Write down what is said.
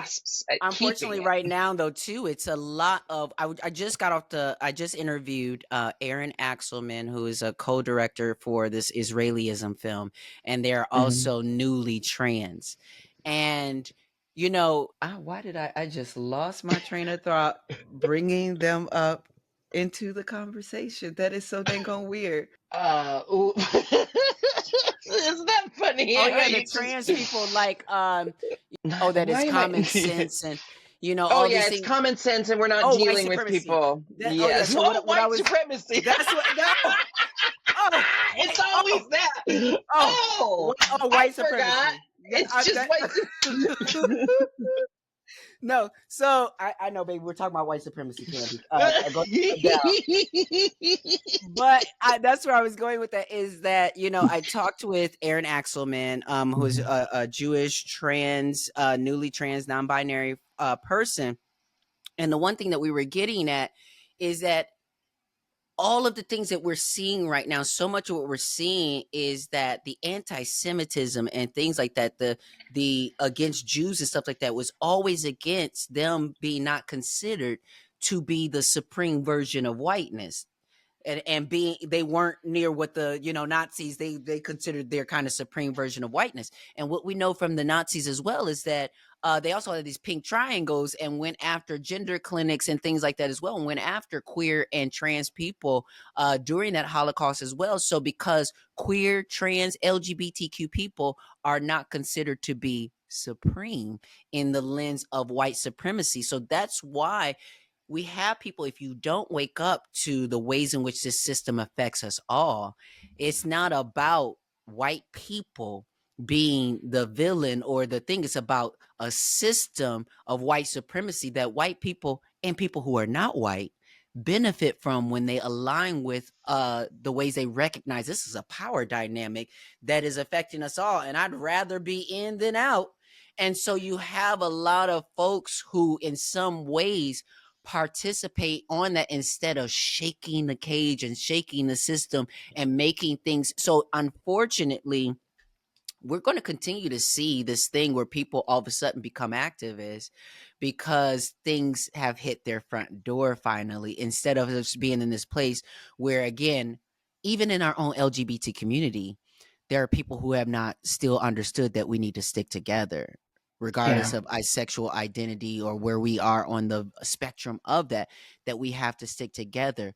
grasps at keeping Unfortunately, it. right now though too, it's a lot of I just interviewed Aaron Axelman, who is a co-director for this Israeliism film, and they're Mhm. also newly trans. And why did I just lost my train of thought bringing them up into the conversation? That is so dang on weird. Ooh. Isn't that funny Oh how yeah, the you just trans people like not that it's why am I common sense and Oh all yeah, these it's things. common sense and we're not Oh, white dealing with supremacy. people. Oh yeah. Yes. So Oh, what I white was supremacy. that's what no. Oh, It's white. always that. Oh, Oh, I white forgot. supremacy. Yeah, It's just white. no. So I know, baby. We're talking about white supremacy, Candy. Go down. But that's where I was going with that. Is that I talked with Aaron Axelman, who is Mhm. a Jewish trans, newly trans, non-binary person, and the one thing that we were getting at is that all of the things that we're seeing right now, so much of what we're seeing is that the anti-Semitism and things like that, the against Jews and stuff like that, was always against them being not considered to be the supreme version of whiteness. And being they weren't near what the Nazis, they considered their kind of supreme version of whiteness. And what we know from the Nazis as well is that they also had these pink triangles and went after gender clinics and things like that as well, and went after queer and trans people during that Holocaust as well. So because queer, trans, LGBTQ people are not considered to be supreme in the lens of white supremacy, so that's why we have people, if you don't wake up to the ways in which this system affects us all, it's not about white people being the villain or the thing. It's about a system of white supremacy that white people and people who are not white benefit from when they align with the ways they recognize this is a power dynamic that is affecting us all. And I'd rather be in than out. And so you have a lot of folks who, in some ways, participate on that instead of shaking the cage and shaking the system and making things. So unfortunately, we're going to continue to see this thing where people all of a sudden become activists because things have hit their front door finally, instead of us being in this place where, again, even in our own LGBT community, there are people who have not still understood that we need to stick together regardless Yeah. of sexual identity or where we are on the spectrum of that we have to stick together.